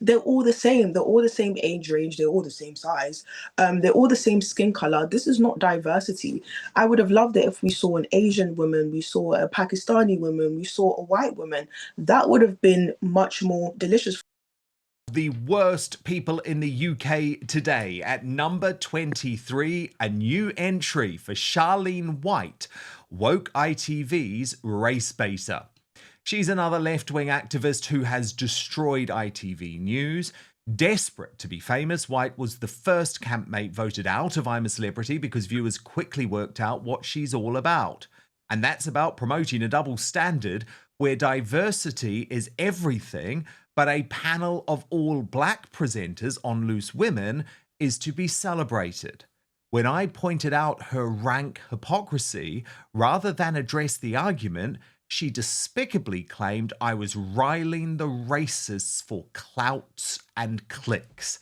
they're all the same. They're all the same age range. They're all the same size. They're all the same skin color. This is not diversity. I would have loved it if we saw an Asian woman, we saw a Pakistani woman, we saw a white woman. That would have been much more delicious. The worst people in the UK today. At number 23, a new entry for Charlene White, woke ITV's race baiter. She's another left-wing activist who has destroyed ITV News. Desperate to be famous, White was the first campmate voted out of I'm a Celebrity because viewers quickly worked out what she's all about. And that's about promoting a double standard where diversity is everything, but a panel of all black presenters on Loose Women is to be celebrated. When I pointed out her rank hypocrisy, rather than address the argument, she despicably claimed I was riling the racists for clout and clicks.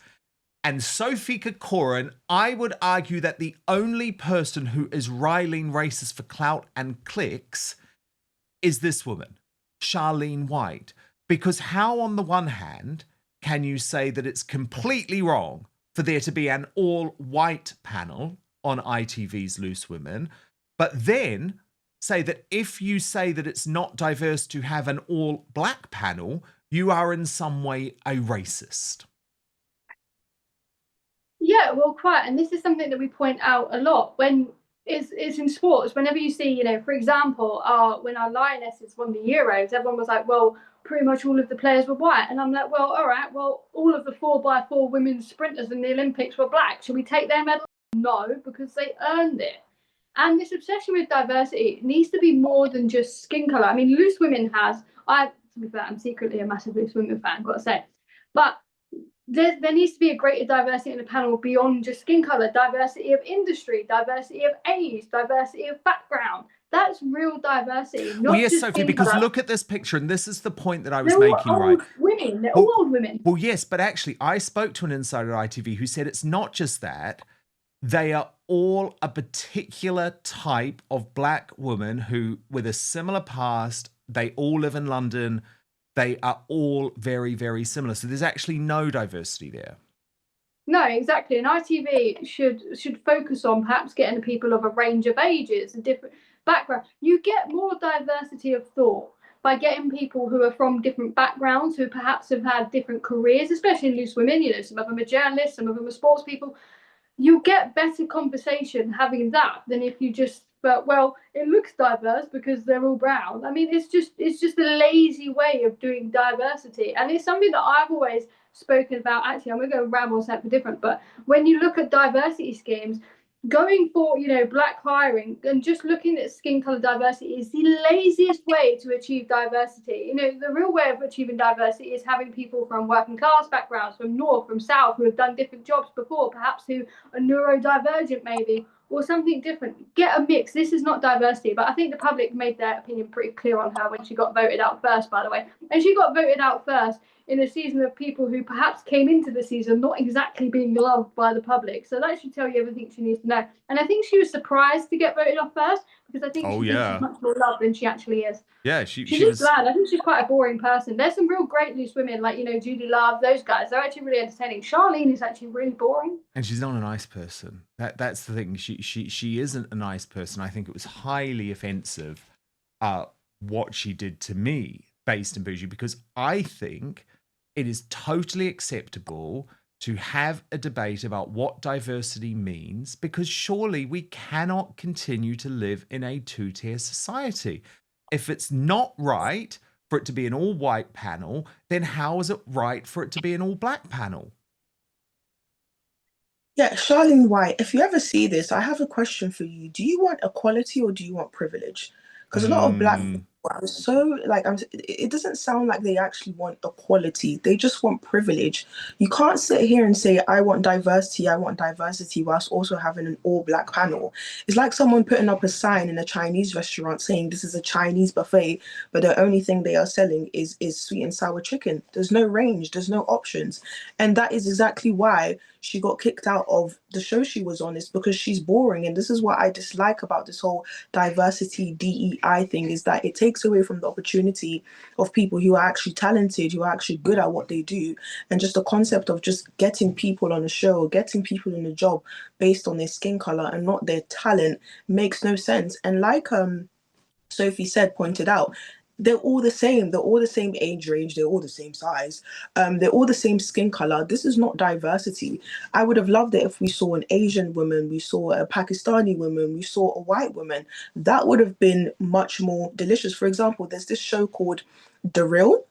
And Sophie Corcoran, I would argue that the only person who is riling racists for clout and clicks is this woman, Charlene White. Because how, on the one hand, can you say that it's completely wrong for there to be an all-white panel on ITV's Loose Women, but then say that if you say that it's not diverse to have an all-black panel, you are in some way a racist? Yeah, well, quite. And this is something that we point out a lot when it's in sports. Whenever you see, for example, when our Lionesses won the Euros, everyone was like, well, pretty much all of the players were white. And I'm like, well, all right, well, all of the 4x4 women's sprinters in the Olympics were black. Should we take their medal? No, because they earned it. And this obsession with diversity needs to be more than just skin color. I mean, Loose Women to be fair, I'm secretly a massive Loose Women fan, got to say. But there needs to be a greater diversity in the panel beyond just skin color, diversity of industry, diversity of age, diversity of background. That's real diversity. Well, yes, Sophie, because look at this picture, and this is the point that I was They're making, all right? Women. They're all old women. Well, yes, but actually, I spoke to an insider at ITV who said it's not just that. They are all a particular type of black woman who, with a similar past, they all live in London. They are all very, very similar. So there's actually no diversity there. No, exactly. And ITV should focus on perhaps getting people of a range of ages and different background. You get more diversity of thought by getting people who are from different backgrounds, who perhaps have had different careers, especially in Loose Women. Some of them are journalists, some of them are sports people. You get better conversation having that than if you just well, it looks diverse because they're all brown. I mean, it's just a lazy way of doing diversity, and it's something that I've always spoken about. Actually, I'm going to go ramble on something different, but when you look at diversity schemes, going for black hiring and just looking at skin color diversity is the laziest way to achieve diversity. The real way of achieving diversity is having people from working class backgrounds, from north, from south, who have done different jobs before, perhaps who are neurodivergent maybe, or something different. Get a mix. This is not diversity, but I think the public made their opinion pretty clear on her when she got voted out first, by the way. And she got voted out first in a season of people who perhaps came into the season not exactly being loved by the public. So that should tell you everything she needs to know. And I think she was surprised to get voted off first, because I think she thinks she's much more loved than she actually is. Yeah, she was glad. I think she's quite a boring person. There's some real great Loose Women, like, Judy Love, those guys. They're actually really entertaining. Charlene is actually really boring. And she's not a nice person. That's the thing. She isn't a nice person. I think it was highly offensive what she did to me based in Bougie, because I think it is totally acceptable to have a debate about what diversity means, because surely we cannot continue to live in a two-tier society. If it's not right for it to be an all-white panel, then how is it right for it to be an all-black panel? Yeah, Charlene White, if you ever see this, I have a question for you. Do you want equality or do you want privilege? Because a lot of black people are so, it doesn't sound like they actually want equality. They just want privilege. You can't sit here and say, I want diversity, whilst also having an all-black panel. It's like someone putting up a sign in a Chinese restaurant saying this is a Chinese buffet, but the only thing they are selling is sweet and sour chicken. There's no range, there's no options. And that is exactly why she got kicked out of the show she was on, is because she's boring. And this is what I dislike about this whole diversity DEI thing, is that it takes takes away from the opportunity of people who are actually talented, who are actually good at what they do. And just the concept of just getting people on a show, getting people in a job based on their skin color and not their talent makes no sense. And like Sophie said, pointed out, they're all the same. They're all the same age range. They're all the same size. They're all the same skin color. This is not diversity. I would have loved it if we saw an Asian woman, we saw a Pakistani woman, we saw a white woman. That would have been much more delicious. For example, there's this show called The Real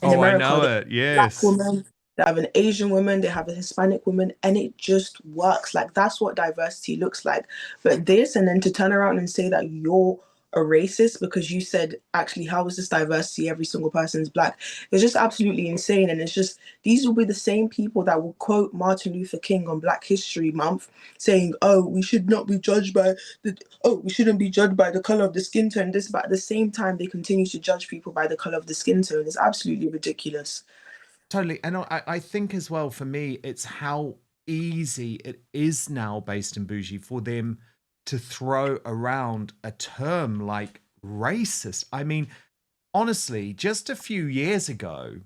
in America. I know it. Black Yes. woman, they have an Asian woman, they have a Hispanic woman, and it just works. Like, that's what diversity looks like. But this, and then to turn around and say that you're a racist because you said, actually, how is this diversity? Every single person's black. It's just absolutely insane. And it's just, these will be the same people that will quote Martin Luther King on Black History Month saying, oh, we should not be judged by we shouldn't be judged by the color of the skin tone. This, but at the same time, they continue to judge people by the color of the skin tone. It's absolutely ridiculous. Totally. And I think as well, for me, it's how easy it is now, based in Bougie, for them to throw around a term like racist. I mean, honestly, just a few years ago,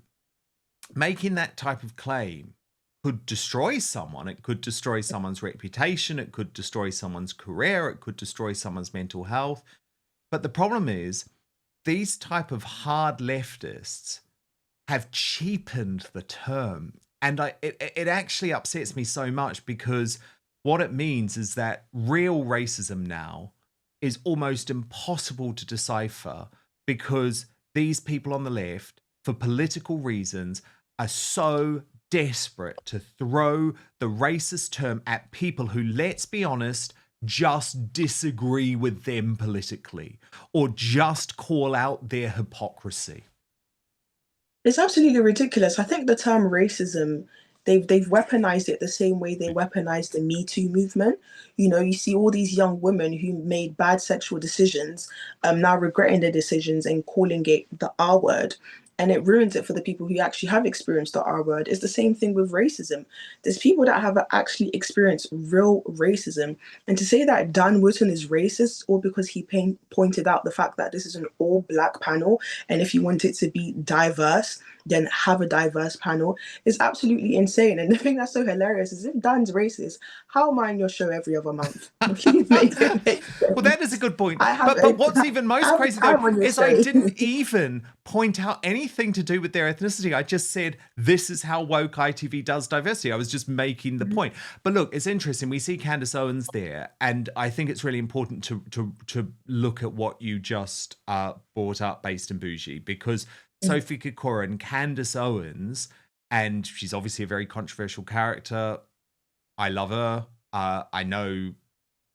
making that type of claim could destroy someone. It could destroy someone's reputation. It could destroy someone's career. It could destroy someone's mental health. But the problem is, these type of hard leftists have cheapened the term. And it actually upsets me so much, because what it means is that real racism now is almost impossible to decipher, because these people on the left, for political reasons, are so desperate to throw the racist term at people who, let's be honest, just disagree with them politically, or just call out their hypocrisy. It's absolutely ridiculous. I think the term racism, they've weaponized it the same way they weaponized the Me Too movement. You know, you see all these young women who made bad sexual decisions, now regretting their decisions and calling it the R word. And it ruins it for the people who actually have experienced the R word. It's the same thing with racism. There's people that have actually experienced real racism. And to say that Dan Wootton is racist, all because he pointed out the fact that this is an all-black panel, and if you want it to be diverse, then have a diverse panel, is absolutely insane. And the thing that's so hilarious is, if Dan's racist, how am I on your show every other month? Please make it make sense. Well, that is a good point. But what's even most crazy, though, is I didn't even point out anything to do with their ethnicity. I just said, this is how woke ITV does diversity. I was just making the point. But look, it's interesting. We see Candace Owens there, and I think it's really important to look at what you just brought up, based in Bougie, because Sophie Corcoran, Candace Owens, and she's obviously a very controversial character. I love her. I know,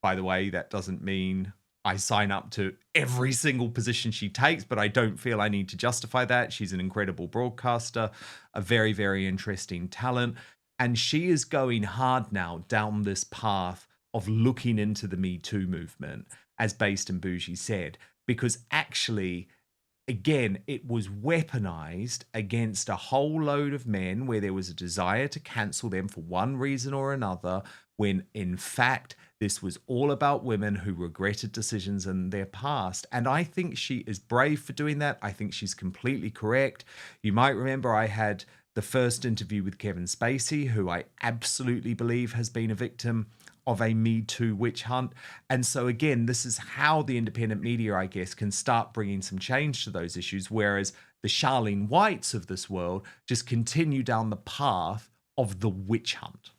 by the way, that doesn't mean I sign up to every single position she takes, but I don't feel I need to justify that. She's an incredible broadcaster, a very, very interesting talent. And she is going hard now down this path of looking into the Me Too movement, as Based in Bougie said, because actually, again, it was weaponized against a whole load of men where there was a desire to cancel them for one reason or another, when in fact, this was all about women who regretted decisions in their past. And I think she is brave for doing that. I think she's completely correct. You might remember I had the first interview with Kevin Spacey, who I absolutely believe has been a victim of a Me Too witch hunt. And so again, this is how the independent media, I guess, can start bringing some change to those issues, whereas the Charlene Whites of this world just continue down the path of the witch hunt.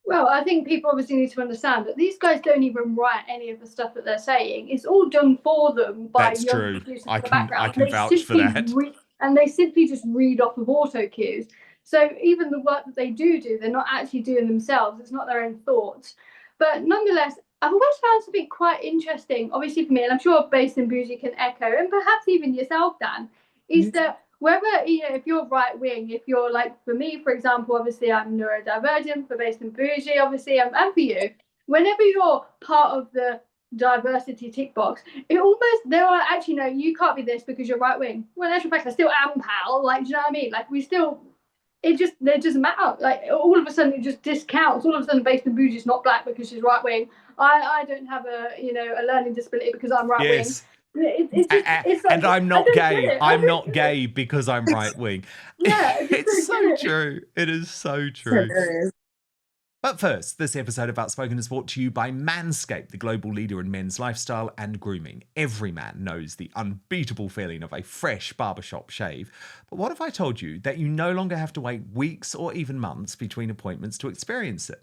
Well, I think people obviously need to understand that these guys don't even write any of the stuff that they're saying. It's all done for them by That's young true. producers I in the can background. vouch for that. And they simply just read off of auto cues. So even the work that they do, they're not actually doing themselves. It's not their own thoughts. But nonetheless, I've always found something quite interesting, obviously for me, and I'm sure Based in Bougie can echo, and perhaps even yourself, Dan, is that whether, you know, if you're right wing, if you're like, for me, for example, obviously I'm neurodivergent, for Based in Bougie, obviously, and for you, whenever you're part of the diversity tick box, it almost, there are actually, no, you can't be this because you're right wing. Well, in actual fact, I still am, pal. Like, do you know what I mean? Like, we still, it doesn't matter. Like, all of a sudden, it just discounts. All of a sudden, Based in Bougie is not black because she's right wing. I don't have a learning disability because I'm right wing. It's just, it's like, And I'm not gay. I'm not gay. gay because I'm right wing. Yeah, It's so true. It is so true. Hilarious. But first, this episode of Outspoken is brought to you by Manscaped, the global leader in men's lifestyle and grooming. Every man knows the unbeatable feeling of a fresh barbershop shave. But what if I told you that you no longer have to wait weeks or even months between appointments to experience it?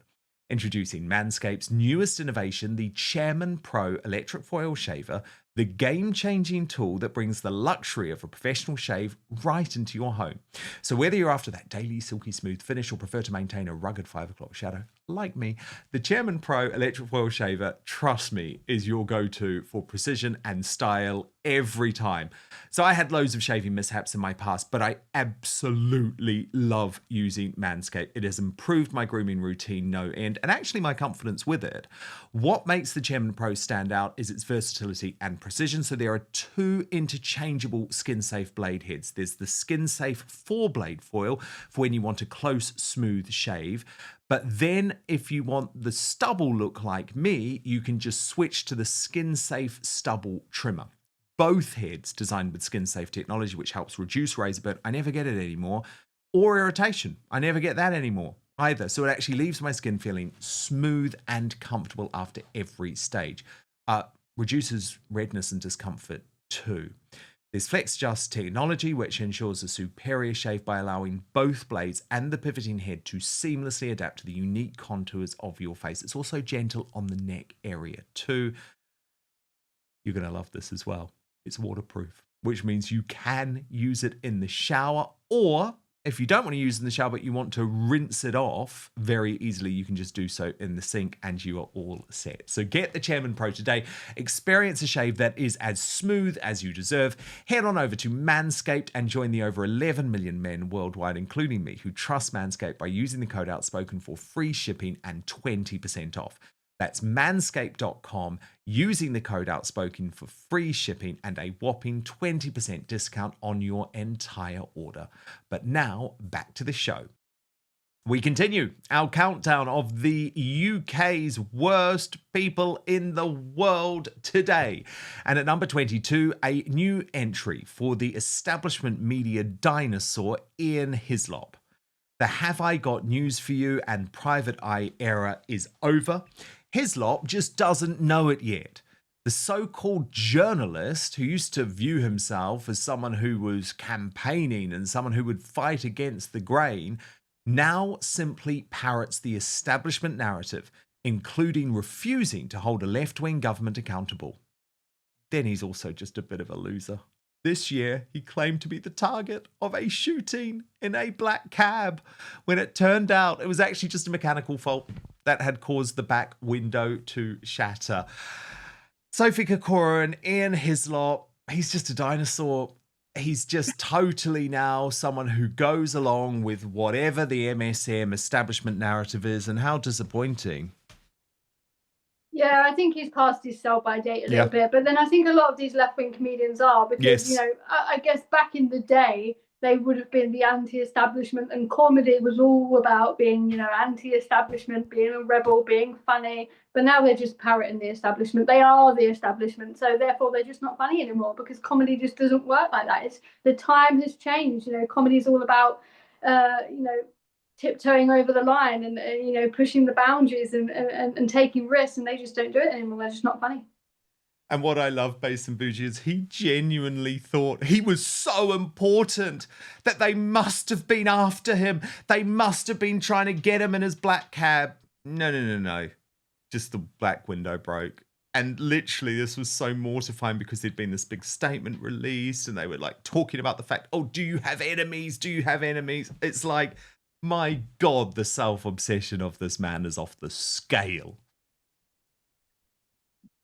Introducing Manscaped's newest innovation, the Chairman Pro Electric Foil Shaver, the game-changing tool that brings the luxury of a professional shave right into your home. So whether you're after that daily silky smooth finish or prefer to maintain a rugged 5 o'clock shadow, like me, the Chairman Pro Electric Foil Shaver, trust me, is your go-to for precision and style every time. So I had loads of shaving mishaps in my past, but I absolutely love using Manscaped. It has improved my grooming routine no end, and actually my confidence with it. What makes the Chairman Pro stand out is its versatility and precision. So there are 2 interchangeable skin-safe blade heads. There's the skin-safe 4-blade foil for when you want a close, smooth shave. But then if you want the stubble look like me, you can just switch to the skin-safe stubble trimmer. Both heads designed with skin-safe technology, which helps reduce razor burn. I never get it anymore. Or irritation. I never get that anymore either. So it actually leaves my skin feeling smooth and comfortable after every stage. Reduces redness and discomfort too. There's FlexJust technology, which ensures a superior shave by allowing both blades and the pivoting head to seamlessly adapt to the unique contours of your face. It's also gentle on the neck area too. You're going to love this as well. It's waterproof, which means you can use it in the shower, or if you don't want to use it in the shower but you want to rinse it off very easily, you can just do so in the sink and you are all set. So get the Chairman Pro today. Experience a shave that is as smooth as you deserve. Head on over to Manscaped and join the over 11 million men worldwide, including me, who trust Manscaped by using the code Outspoken for free shipping and 20% off. That's manscaped.com, using the code Outspoken for free shipping and a whopping 20% discount on your entire order. But now, back to the show. We continue our countdown of the UK's worst people in the world today. And at number 22, a new entry for the establishment media dinosaur, Ian Hislop. The Have I Got News For You and Private Eye era is over. Hislop just doesn't know it yet. The so-called journalist who used to view himself as someone who was campaigning and someone who would fight against the grain now simply parrots the establishment narrative, including refusing to hold a left-wing government accountable. Then he's also just a bit of a loser. This year, he claimed to be the target of a shooting in a black cab, when it turned out it was actually just a mechanical fault that had caused the back window to shatter. Sophie Corcoran, Ian Hislop, he's just a dinosaur. He's just totally now someone who goes along with whatever the MSM establishment narrative is, and how disappointing. Yeah, I think he's past his sell-by date a little bit. But then I think a lot of these left-wing comedians are, because, you know, I guess back in the day, they would have been the anti-establishment, and comedy was all about being, you know, anti-establishment, being a rebel, being funny. But now they're just parroting the establishment. They are the establishment. So therefore, they're just not funny anymore, because comedy just doesn't work like that. The time has changed. You know, comedy is all about, you know, tiptoeing over the line and you know, pushing the boundaries and taking risks, and they just don't do it anymore. They're just not funny. And what I love, Base and Bougie, is he genuinely thought he was so important that they must have been after him. They must have been trying to get him in his black cab. No. Just the black window broke. And literally, this was so mortifying, because there'd been this big statement released and they were like talking about the fact, oh, do you have enemies? Do you have enemies? It's like, my God, the self-obsession of this man is off the scale.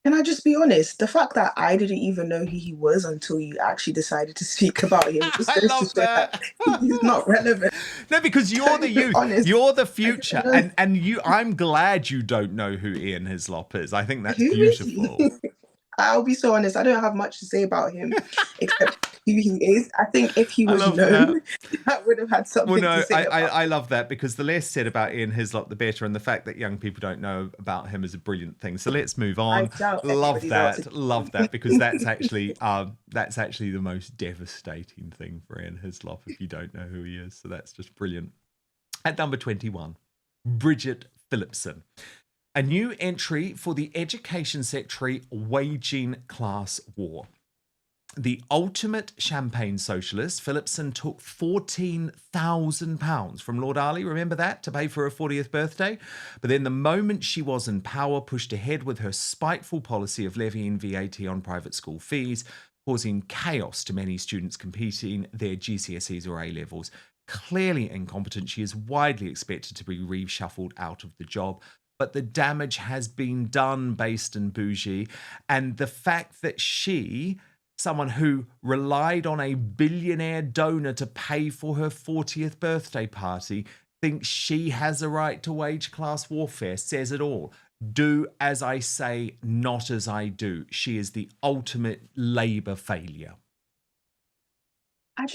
Can I just be honest? The fact that I didn't even know who he was until you actually decided to speak about him. I love that. He's not relevant. No, because you're the youth. Honest. You're the future. And you, I'm glad you don't know who Ian Hislop is. I think that's beautiful. I'll be so honest. I don't have much to say about him, except He is. I think if he I was love that. known, that would have had Well, something to no, say about I it. love that, because the less said about Ian Hislop, the better, and the fact that young people don't know about him is a brilliant thing. So let's move I on. doubt anybody's out to Love that, because that's actually the most devastating thing for Ian Hislop if you don't know who he is. So that's just brilliant. At number 21, Bridget Phillipson. A new entry for the education secretary waging class war. The ultimate champagne socialist, Phillipson took £14,000 from Lord Ali, remember that, to pay for her 40th birthday? But then the moment she was in power, pushed ahead with her spiteful policy of levying VAT on private school fees, causing chaos to many students competing their GCSEs or A-levels. Clearly incompetent, she is widely expected to be reshuffled out of the job. But the damage has been done, based in Bougie, and the fact that she, someone who relied on a billionaire donor to pay for her 40th birthday party, thinks she has a right to wage class warfare, says it all. Do as I say, not as I do. She is the ultimate Labour failure. I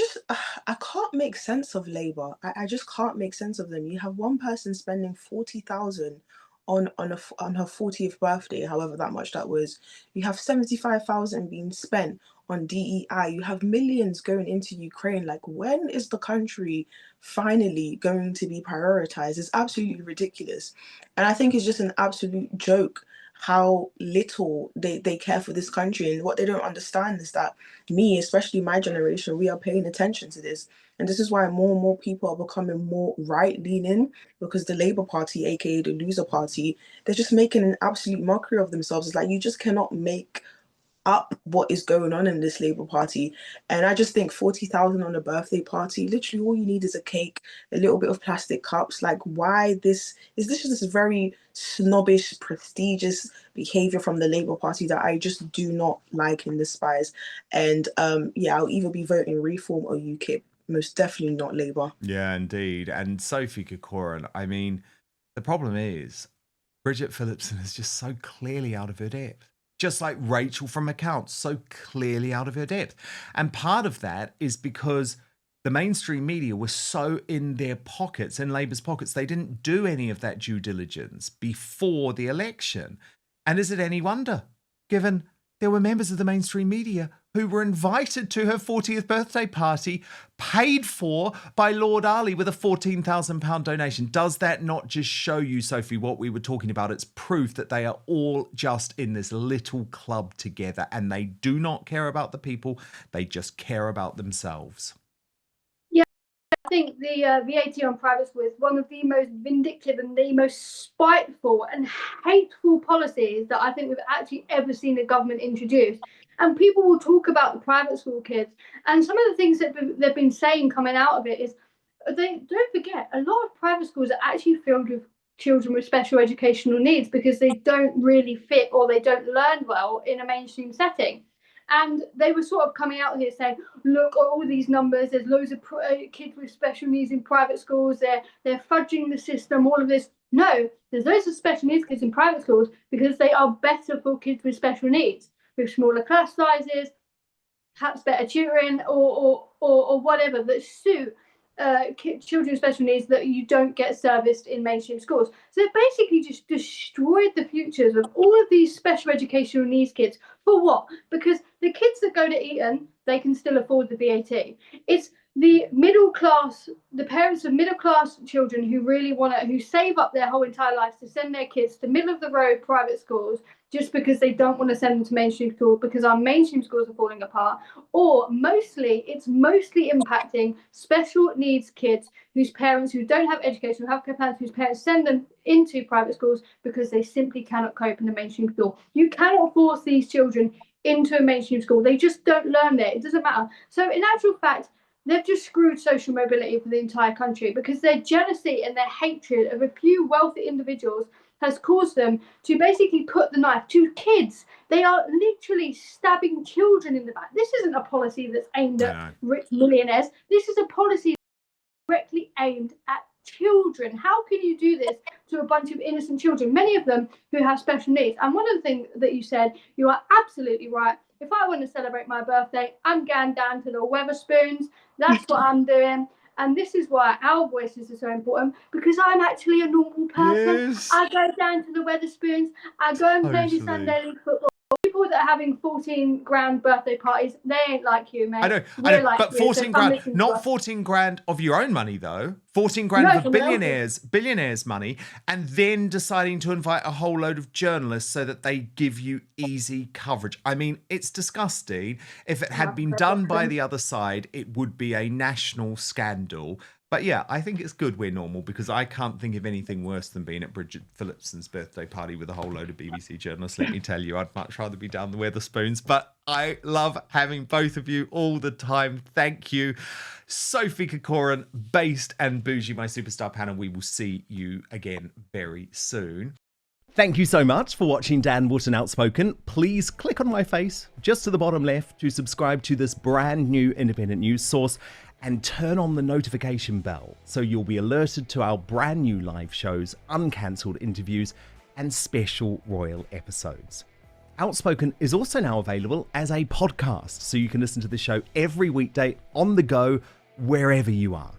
can't make sense of Labour. I just can't make sense of them. You have one person spending 40,000 on her 40th birthday, however that much that was. You have 75,000 being spent on DEI. You have millions going into Ukraine. Like, when is the country finally going to be prioritized? It's absolutely ridiculous. And I think it's just an absolute joke how little they care for this country. And what they don't understand is that me, especially my generation, we are paying attention to this. And this is why more and more people are becoming more right leaning, because the Labour Party, aka the loser party, they're just making an absolute mockery of themselves. It's like, you just cannot make up what is going on in this Labour Party. And I just think 40,000 on a birthday party, literally all you need is a cake, a little bit of plastic cups. Like, why this? Is this just this very snobbish, prestigious behaviour from the Labour Party that I just do not like and despise? And yeah, I'll either be voting Reform or UKIP. Most definitely not Labour. Yeah, indeed. And Sophie Corcoran, I mean, the problem is Bridget Phillipson is just so clearly out of her depth. Just like Rachel from Accounts, so clearly out of her depth. And part of that is because the mainstream media was so in their pockets, in Labour's pockets, they didn't do any of that due diligence before the election. And is it any wonder, given there were members of the mainstream media who were invited to her 40th birthday party, paid for by Lord Ali with a £14,000 donation? Does that not just show you, Sophie, what we were talking about? It's proof that they are all just in this little club together, and they do not care about the people. They just care about themselves. I think the VAT on private school is one of the most vindictive and the most spiteful and hateful policies that I think we've actually ever seen a government introduce. And people will talk about the private school kids, and some of the things that they've been saying coming out of it is, they don't forget, a lot of private schools are actually filled with children with special educational needs because they don't really fit or they don't learn well in a mainstream setting. And they were sort of coming out here saying, look at all these numbers, there's loads of kids with special needs in private schools, they're fudging the system, all of this. No, there's loads of special needs kids in private schools because they are better for kids with special needs, with smaller class sizes, perhaps better tutoring or whatever that suit children with special needs that you don't get serviced in mainstream schools. So it basically just destroyed the futures of all of these special educational needs kids. For what? Because the kids that go to Eton, they can still afford the VAT. It's the middle class, the parents of middle class children who really want to, who save up their whole entire lives to send their kids to middle of the road private schools just because they don't want to send them to mainstream schools because our mainstream schools are falling apart. Or it's mostly impacting special needs kids whose parents who don't have education, who have parents whose parents send them into private schools because they simply cannot cope in the mainstream school. You cannot force these children into a mainstream school. They just don't learn there. It doesn't matter. So in actual fact, they've just screwed social mobility for the entire country because their jealousy and their hatred of a few wealthy individuals has caused them to basically put the knife to kids. They are literally stabbing children in the back. This isn't a policy that's aimed at rich millionaires. This is a policy directly aimed at children. How can you do this to a bunch of innocent children, many of them who have special needs? And one of the things that you said, you are absolutely right. If I want to celebrate my birthday, I'm going down to the Weatherspoons. That's what I'm doing. And this is why our voices are so important, because I'm actually a normal person. Yes. I go down to the Weatherspoons. I go and play the Sunday League football. People that are having 14 grand birthday parties, they ain't like you, mate. I know, Like but you, 14 so grand, not 14 grand of your own money though. 14 grand of a billionaires' money, and then deciding to invite a whole load of journalists so that they give you easy coverage. I mean, it's disgusting. If it had been done by the other side, it would be a national scandal. But yeah, I think it's good we're normal, because I can't think of anything worse than being at Bridget Phillipson's birthday party with a whole load of BBC journalists. Let me tell you, I'd much rather be down the Weatherspoons. But I love having both of you all the time. Thank you. Sophie, Corcoran, Based, and Bougie, my superstar panel. We will see you again very soon. Thank you so much for watching Dan Wootton Outspoken. Please click on my face just to the bottom left to subscribe to this brand new independent news source, and turn on the notification bell so you'll be alerted to our brand new live shows, uncancelled interviews, and special royal episodes. Outspoken is also now available as a podcast, so you can listen to the show every weekday on the go, wherever you are.